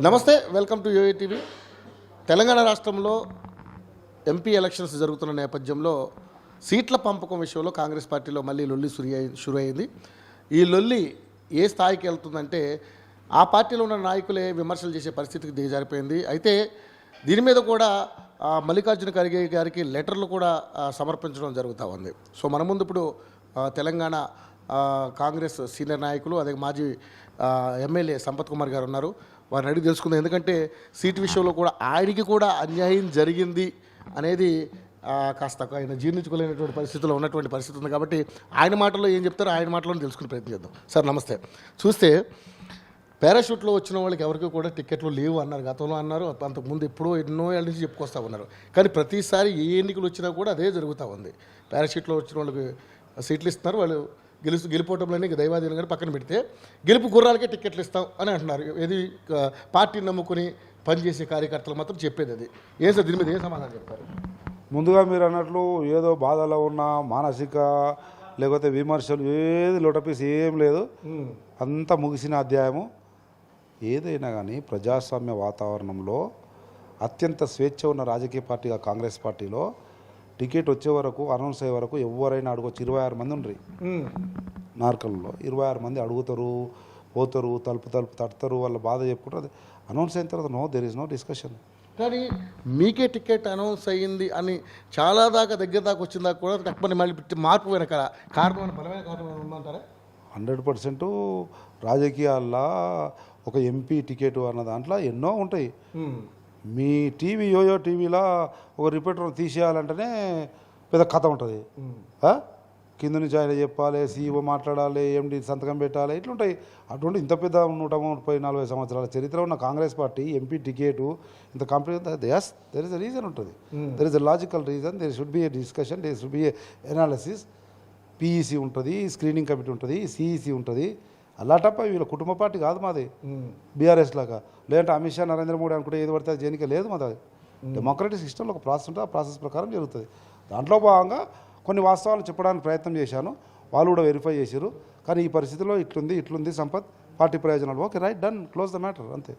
నమస్తే, welcome to UA TV. Telangana రాష్ట్రంలో MP elections జరుగుతున్న నేపథ్యంలో సీట్ల పంపకం విషయంలో కాంగ్రెస్ పార్టీలో మళ్ళీ లొల్లి షురు అయింది. ఈ లొల్లి ఏ స్థాయికి వెళ్తుందంటే ఆ పార్టీలో ఉన్న నాయకులే విమర్శలు చేసే పరిస్థితికి దిగజారిపోయింది. అయితే దీని మీద కూడా మల్లికార్జున ఖర్గే గారికి లెటర్లు కూడా సమర్పించడం జరుగుతూ ఉంది. సో మన ముందు ఇప్పుడు తెలంగాణ కాంగ్రెస్ సీనియర్ నాయకులు అదే మాజీ ఎమ్మెల్యే సంపత్ కుమార్ గారు ఉన్నారు. వారిని అడిగి తెలుసుకుందాం. ఎందుకంటే సీటు విషయంలో కూడా ఆయనకి కూడా అన్యాయం జరిగింది అనేది కాస్త ఆయన జీర్ణించుకోలేనటువంటి పరిస్థితిలో ఉన్నటువంటి పరిస్థితి ఉంది. కాబట్టి ఆయన మాటల్లో ఏం చెప్తారో ఆయన మాటలను తెలుసుకునే ప్రయత్నం చేద్దాం. సార్ నమస్తే. చూస్తే పారాషూట్లో వచ్చిన వాళ్ళకి ఎవరికి కూడా టికెట్లు లేవు అన్నారు, గతంలో అన్నారు, అంతకుముందు ఎప్పుడో ఎన్నో ఏళ్ళ నుంచి చెప్పుకొస్తూ ఉన్నారు. కానీ ప్రతిసారి ఏ ఎన్నికలు వచ్చినా కూడా అదే జరుగుతూ ఉంది. పారాషూట్లో వచ్చిన వాళ్ళకి సీట్లు ఇస్తున్నారు, వాళ్ళు గెలిపోవటంలోనే దైవాధీనం కానీ పక్కన పెడితే గెలుపు గుర్రాలకే టికెట్లు ఇస్తాం అని అంటున్నారు. ఏది పార్టీని నమ్ముకుని పనిచేసే కార్యకర్తలు మాత్రం చెప్పేది అది. ఏం సార్ దీని మీద ఏం సమాధానం చెప్తారు? ముందుగా మీరు అన్నట్లు ఏదో బాధలో ఉన్న మానసిక లేకపోతే విమర్శలు ఏది లోటపీస్ ఏం లేదు, అంతా ముగిసిన అధ్యాయము. ఏదైనా కానీ ప్రజాస్వామ్య వాతావరణంలో అత్యంత స్వేచ్ఛ ఉన్న రాజకీయ పార్టీగా కాంగ్రెస్ పార్టీలో టికెట్ వచ్చే వరకు అనౌన్స్ అయ్యే వరకు ఎవరైనా అడగవచ్చు. 26 మంది ఉండ్రి నార్కల్లో, 26 మంది అడుగుతారు, పోతారు, తలుపు తడతారు, వాళ్ళ బాధ చెప్పుకుంటారు. అనౌన్స్ అయిన తర్వాత దెర్ ఇస్ నో డిస్కషన్. కానీ మీకే టికెట్ అనౌన్స్ అయ్యింది అని చాలా దగ్గర దాకా వచ్చిన దాకా కూడా తప్పని మళ్ళీ మార్పు వెనక కారణమైన బలమైన కారణం ఉందంటారా? 100% రాజకీయాల్లో ఒక ఎంపీ టికెట్ అన్న దాంట్లో ఎన్నో ఉంటాయి. మీ టీవీ యోయో టీవీలో ఒక రిపోర్టర్ తీసేయాలంటేనే పెద్ద కథ ఉంటుంది. కింద నుంచి ఆయన చెప్పాలి, సీఈఓ మాట్లాడాలి, ఎండి సంతకం పెట్టాలి, ఇట్లుంటాయి. అటువంటి ఇంత పెద్ద 130-140 సంవత్సరాల చరిత్ర ఉన్న కాంగ్రెస్ పార్టీ ఎంపీ టికెట్ ఇంత complete yes there is a reason ఉంటుంది. There is a logical reason. There should be a discussion, there should be a analysis. PEC ఉంటుంది, స్క్రీనింగ్ కమిటీ ఉంటుంది, సిఈసీ ఉంటుంది. అలాటప్ప వీళ్ళ కుటుంబ పార్టీ కాదు మాది బీఆర్ఎస్ లాగా. లేదంటే అమిత్ షా, నరేంద్ర మోడీ అనుకుంటే ఏది పడితే జేనిక లేదు మాది. డెమోక్రటిక్ సిస్టంలో ఒక ప్రాసెస్ ఉంటుంది, ఆ ప్రాసెస్ ప్రకారం జరుగుతుంది. దాంట్లో భాగంగా కొన్ని వాస్తవాలు చెప్పడానికి ప్రయత్నం చేశాను, వాళ్ళు కూడా వెరిఫై చేశారు. కానీ ఈ పరిస్థితిలో ఇట్లుంది సంపత్, పార్టీ ప్రయోజనాలు, okay right done, close the matter, అంతే.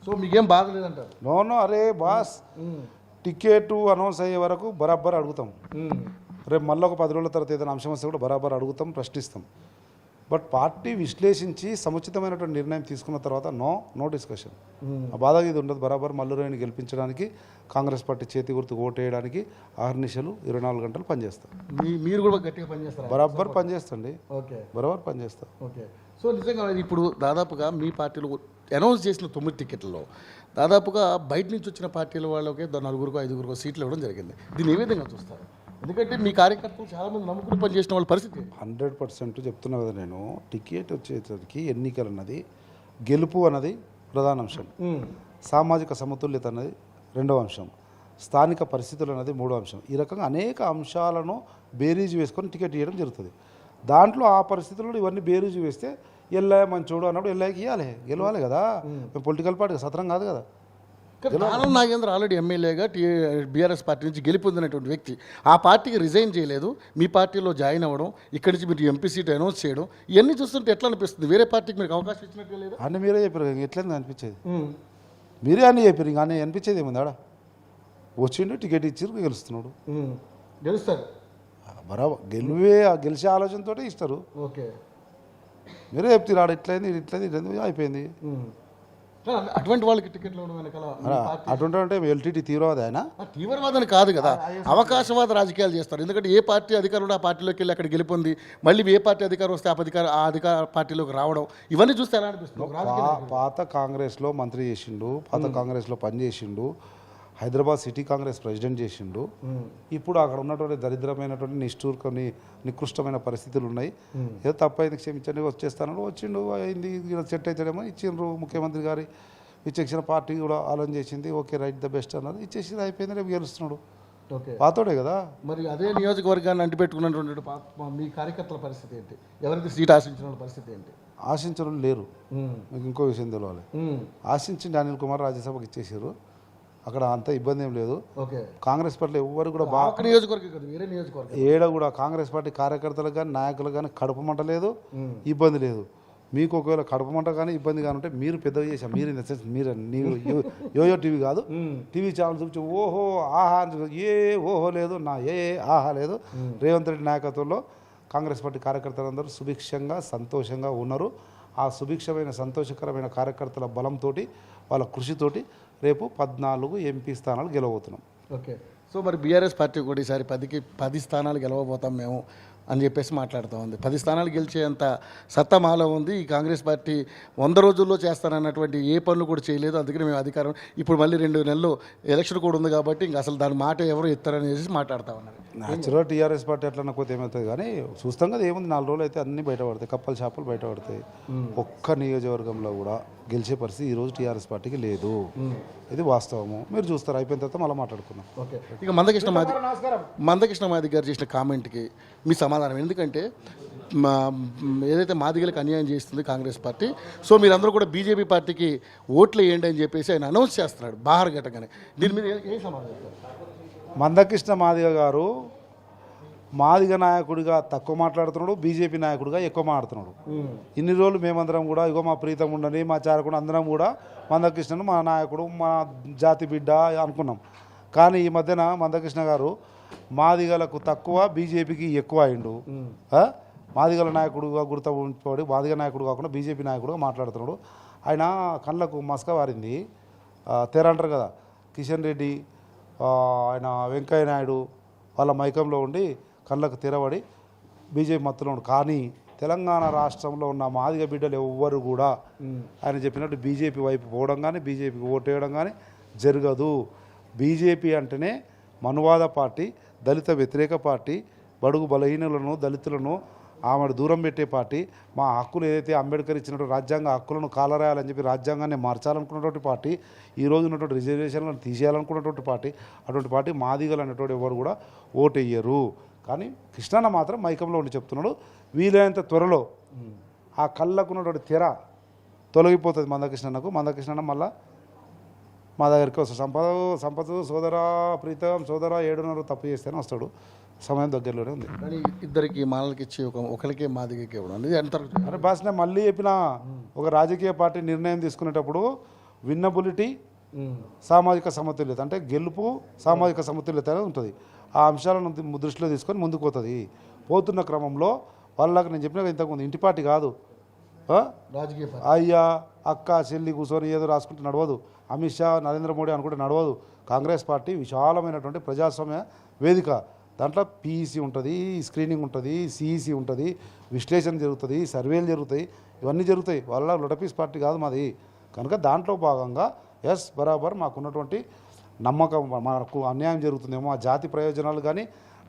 సో మీకేం బాధ లేదంటారు? నో అరే బాస్, టికెట్ అనౌన్స్ అయ్యే వరకు బరాబర్ అడుగుతాం. రేపు మళ్ళీ ఒక 10 రోజుల తర్వాత ఏదైనా అంశం వస్తే కూడా బరాబర్ అడుగుతాం, ప్రశ్నిస్తాం. బట్ పార్టీ విశ్లేషించి సముచితమైనటువంటి నిర్ణయం తీసుకున్న తర్వాత నో డిస్కషన్. ఆ బాధ ఇది ఉండదు. బరాబర్ మల్లురాయిని గెలిపించడానికి కాంగ్రెస్ పార్టీ చేతి గుర్తుకు ఓటేయడానికి 6 నిమిషాలు 24 గంటలు పనిచేస్తాం. మీరు కూడా గట్టిగా పనిచేస్తారు? బరాబర్ పనిచేస్తండి. ఓకే, బరాబర్ పనిచేస్తాం. ఓకే. సో నిజంగా ఇప్పుడు దాదాపుగా మీ పార్టీలో అనౌన్స్ చేసిన 9 టికెట్లలో దాదాపుగా బయట నుంచి వచ్చిన పార్టీల వాళ్ళకి 4-5 సీట్లు ఇవ్వడం జరిగింది. దీన్ని ఏ విధంగా చూస్తారు? ఎందుకంటే మీ కార్యకర్తలు చాలామంది నమ్ముకుని పనిచేసిన వాళ్ళ పరిస్థితి 100% చెప్తున్నా కదా నేను. టికెట్ వచ్చేసరికి ఎన్నికలు అన్నది, గెలుపు అన్నది ప్రధాన అంశం, సామాజిక సమతుల్యత అన్నది రెండవ అంశం, స్థానిక పరిస్థితులు అన్నది మూడో అంశం. ఈ రకంగా అనేక అంశాలను బేరీజు వేసుకొని టికెట్ ఇవ్వడం జరుగుతుంది. దాంట్లో ఆ పరిస్థితుల్లో ఇవన్నీ బేరీజు వేస్తే ఎల్లయ్య మంచోడు అన్నప్పుడు ఎల్లయ్యకి ఇవ్వాలి, గెలవాలి కదా. మేము పొలిటికల్ పార్టీ సత్రం కాదు కదా. ఆనం నాగేంద్ర ఆల్రెడీ ఎమ్మెల్యేగా బీఆర్ఎస్ పార్టీ నుంచి గెలిపొందినటువంటి వ్యక్తి. ఆ పార్టీకి రిజైన్ చేయలేదు, మీ పార్టీలో జాయిన్ అవ్వడం, ఇక్కడి నుంచి మీరు ఎంపీ సీట్ అనౌన్స్ చేయడం, ఇవన్నీ చూస్తుంటే ఎట్లా అనిపిస్తుంది? వేరే పార్టీకి మీకు అవకాశం ఇచ్చినట్టు లేదు అని మీరే చెప్పారు. ఎట్లయింది అనిపించేది? మీరే అని చెప్పారు. ఇంకా అని అనిపించేది ఏముంది? ఆడ వచ్చిండు, టికెట్ ఇచ్చారు, గెలుస్తున్నాడు, గెలుస్తారు. బరాబర్ గెలిచే ఆలోచనతో ఇస్తారు. ఓకే, మీరే చెప్తారు ఆడ ఇట్లయింది అయిపోయింది. అటువంటి వాళ్ళకి టికెట్లు అటువంటి అంటే ఎల్టీటీ తీవ్రవాద ఆయన తీవ్రవాదని కాదు కదా, అవకాశవాద రాజకీయాలు చేస్తారు. ఎందుకంటే ఏ పార్టీ అధికారులు ఆ పార్టీలోకి వెళ్ళి అక్కడ గెలుపొంది మళ్ళీ ఏ పార్టీ అధికారం వస్తే ఆ అధికార పార్టీలోకి రావడం, ఇవన్నీ చూస్తే ఎలా అనిపిస్తుంది? పాత కాంగ్రెస్లో మంత్రి చేసిండు, పాత కాంగ్రెస్లో పనిచేసిండు, హైదరాబాద్ సిటీ కాంగ్రెస్ ప్రెసిడెంట్ చేసిండు. ఇప్పుడు అక్కడ ఉన్నటువంటి దరిద్రమైనటువంటి నికృష్టమైన పరిస్థితులు ఉన్నాయి. ఏదో తప్పైంది క్షమించండి, వచ్చేస్తాను, వచ్చిండు, అయింది, సెట్ అవుతాడేమో ఇచ్చిండ్రు. ముఖ్యమంత్రి గారి ఇచ్చేసిన పార్టీ కూడా ఆలోచన చేసింది, ఓకే రైట్ ద బెస్ట్ అన్నారు, ఇచ్చేసింది, అయిపోయింది, రేపు గెలుస్తున్నాడు. పాతోడే కదా. మరి అదే నియోజకవర్గాన్ని అంటిపెట్టుకున్నటువంటి మీ కార్యకర్తల పరిస్థితి ఏంటి? ఎవరికి సీట్ ఆశించిన పరిస్థితి ఏంటి? ఆశించడం లేరు. మీకు ఇంకో విషయం తెలవాలి. ఆశించి అనిల్ కుమార్ రాజ్యసభకు ఇచ్చేసారు. అక్కడ అంత ఇబ్బంది ఏం లేదు. కాంగ్రెస్ పార్టీ ఎవరు కూడా ఏడ కూడా కాంగ్రెస్ పార్టీ కార్యకర్తలకు కానీ నాయకులకు కానీ కడుపు మంట లేదు, ఇబ్బంది లేదు. మీకు ఒకవేళ కడపమంట కానీ ఇబ్బంది కానీ ఉంటే మీరు పెద్దగా చేసాం, మీరు ఇన్ ద సెన్స్ మీరు యోయో టీవీ కాదు, టీవీ ఛానల్ చూపించి ఓహో ఆహా ఓహో లేదు, నా ఆహా లేదు. రేవంత్ రెడ్డి నాయకత్వంలో కాంగ్రెస్ పార్టీ కార్యకర్తలందరూ సుభిక్షంగా సంతోషంగా ఉన్నారు. ఆ సుభిక్షమైన సంతోషకరమైన కార్యకర్తల బలంతో వాళ్ళ కృషితోటి రేపు 14 ఎంపీ స్థానాలు గెలవబోతున్నాం. ఓకే. సో మరి బీఆర్ఎస్ పార్టీ కూడా ఈసారి 10 స్థానాలు గెలవబోతాం మేము అని చెప్పేసి మాట్లాడుతూ ఉంది. 10 స్థానాలు గెలిచేంత సత్తా మాలో ఉంది. ఈ కాంగ్రెస్ పార్టీ 100 రోజుల్లో చేస్తానన్నటువంటి ఏ పనులు కూడా చేయలేదు. అందుకని మేము అధికారం ఇప్పుడు మళ్ళీ 2 నెలలు ఎలక్షన్ కూడా ఉంది కాబట్టి ఇంకా అసలు దాని మాట ఎవరు ఎత్తారని చెప్పేసి మాట్లాడుతూ ఉన్నారు. న్యాచురల్ టీఆర్ఎస్ పార్టీ ఎట్లా అనుకోతే ఏమవుతుంది కానీ చూస్తాం కదా, ఏముంది 4 రోజులు అయితే అన్నీ బయటపడతాయి, కప్పలు చేపలు బయటపడతాయి. ఒక్క నియోజకవర్గంలో కూడా గెలిచే పరిస్థితి ఈరోజు టీఆర్ఎస్ పార్టీకి లేదు. ఇది వాస్తవము. మీరు చూస్తారు, అయిపోయిన తర్వాత మళ్ళీ మాట్లాడుకుందాం. ఓకే. ఇక మందకృష్ణ మాది గారు చేసిన కామెంట్కి మీ సమాధానం, ఎందుకంటే ఏదైతే మాదిగలకు అన్యాయం చేస్తుంది కాంగ్రెస్ పార్టీ, సో మీరందరూ కూడా బీజేపీ పార్టీకి ఓట్లు వేయండి అని చెప్పేసి ఆయన అనౌన్స్ చేస్తున్నాడు బాహర్ ఘటకనే. దీని మీద ఏం సమాధానం? మందకృష్ణ మాదిగ గారు మాదిగ నాయకుడిగా తక్కువ మాట్లాడుతున్నాడు, బీజేపీ నాయకుడిగా ఎక్కువ మాట్లాడుతున్నాడు. ఇన్ని రోజులు మేమందరం కూడా ఇగో మా ప్రీతం ఉండని మా చారకుడు అందరం కూడా మందకృష్ణను మా నాయకుడు మా జాతి బిడ్డ అనుకున్నాం. కానీ ఈ మధ్యన మందకృష్ణ గారు మాదిగలకు తక్కువ బీజేపీకి ఎక్కువ అయిండు. మాదిగల నాయకుడుగా గుర్తుపడి మాదిగ నాయకుడు కాకుండా బీజేపీ నాయకుడుగా మాట్లాడుతున్నాడు. ఆయన కళ్ళకు మసక వారింది, తెర అంటారు కదా, కిషన్ రెడ్డి ఆయన వెంకయ్య నాయుడు వాళ్ళ మైకంలో ఉండి కళ్ళకు తెరబడి బీజేపీ మత్తులో. కానీ తెలంగాణ రాష్ట్రంలో ఉన్న మాదిగ బిడ్డలు ఎవ్వరు కూడా ఆయన చెప్పినట్టు బీజేపీ వైపు పోవడం కానీ బీజేపీకి ఓటేయడం కానీ జరగదు. బీజేపీ అంటేనే మనువాద పార్టీ, దళిత వ్యతిరేక పార్టీ, బడుగు బలహీనులను దళితులను ఆమెను దూరం పెట్టే పార్టీ. మా హక్కులు ఏదైతే అంబేద్కర్ ఇచ్చినట్టు రాజ్యాంగ హక్కులను కాలరాయాలని చెప్పి రాజ్యాంగాన్ని మార్చాలనుకున్నటువంటి పార్టీ, ఈ రోజు ఉన్నటువంటి రిజర్వేషన్లను తీసేయాలనుకున్నటువంటి పార్టీ. అటువంటి పార్టీ మాదిగలు అనేటువంటి ఎవరు కూడా ఓటెయ్యరు. కానీ కృష్ణన్న మాత్రం మైకంలో ఉండి చెప్తున్నాడు, వీలైనంత త్వరలో ఆ కళ్ళకున్నటువంటి తెర తొలగిపోతుంది మందకృష్ణన్నకు. మందకృష్ణన్న మళ్ళా మా దగ్గరికి వస్తాడు. సంపద సోదరా ప్రీతం సోదరా 7:30 తప్పు చేస్తేనే వస్తాడు. సమయం దగ్గరలోనే ఉంది. కానీ ఇద్దరికి మాలకి ఇచ్చి ఒకరికే మాదిగకి ఇవ్వడం అనేది అంటారు. అరే బాస్, నేను మళ్ళీ చెప్పిన, ఒక రాజకీయ పార్టీ నిర్ణయం తీసుకునేటప్పుడు విన్నబిలిటీ, సామాజిక సమతుల్యత, అంటే గెలుపు సామాజిక సమతుల్యత అనేది ఉంటుంది. ఆ అంశాలను దృష్టిలో తీసుకొని ముందుకు పోతుంది. పోతున్న క్రమంలో వాళ్ళకి నేను చెప్పిన ఇంతకుముందు ఇంటి పార్టీ కాదు, రాజకీయ అయ్యా అక్క చెల్లి కూర్చొని ఏదో రాసుకుంటే నడవదు. అమిత్ షా నరేంద్ర మోడీ అనుకుంటే నడవదు. కాంగ్రెస్ పార్టీ విశాలమైనటువంటి ప్రజాస్వామ్య వేదిక. దాంట్లో పీఈసీ ఉంటుంది, స్క్రీనింగ్ ఉంటుంది, సిఈసీ ఉంటుంది, విశ్లేషణ జరుగుతుంది, సర్వేలు జరుగుతాయి, ఇవన్నీ జరుగుతాయి. వాళ్ళ లొటపీస్ పార్టీ కాదు మాది. కనుక దాంట్లో భాగంగా ఎస్ బరాబర్ మాకున్నటువంటి నమ్మకం, మనకు అన్యాయం జరుగుతుందేమో, ఆ జాతి ప్రయోజనాలు కానీ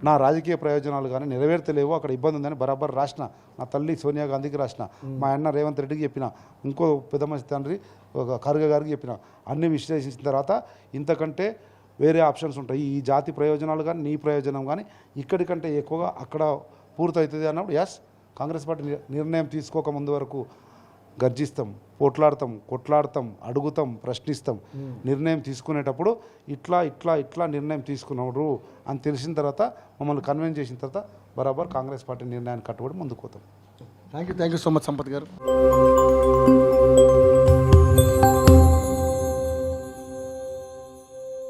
నా రాజకీయ ప్రయోజనాలు కానీ నెరవేర్తలేవు, అక్కడ ఇబ్బంది ఉందని బరాబర్ రాసిన. నా తల్లి సోనియా గాంధీకి రాసిన, మా అన్న రేవంత్ రెడ్డికి చెప్పిన, ఇంకో పెద్ద మనిషి తండ్రి ఖర్గే గారికి చెప్పిన. అన్ని విశ్లేషించిన తర్వాత ఇంతకంటే వేరే ఆప్షన్స్ ఉంటాయి, ఈ జాతి ప్రయోజనాలు కానీ నీ ప్రయోజనం కానీ ఇక్కడికంటే ఎక్కువగా అక్కడ పూర్తవుతుంది అన్నప్పుడు ఎస్ కాంగ్రెస్ పార్టీ నిర్ణయం తీసుకోక ముందు వరకు గర్జిస్తాం, కొట్లాడతాం, అడుగుతాం, ప్రశ్నిస్తాం. నిర్ణయం తీసుకునేటప్పుడు ఇట్లా నిర్ణయం తీసుకున్నారు అని తెలిసిన తర్వాత మమ్మల్ని కన్విన్స్ చేసిన తర్వాత బరాబర్ కాంగ్రెస్ పార్టీ నిర్ణయాన్ని కట్టుబడి ముందుకు పోతాం. Thank you so much Sampath గారు.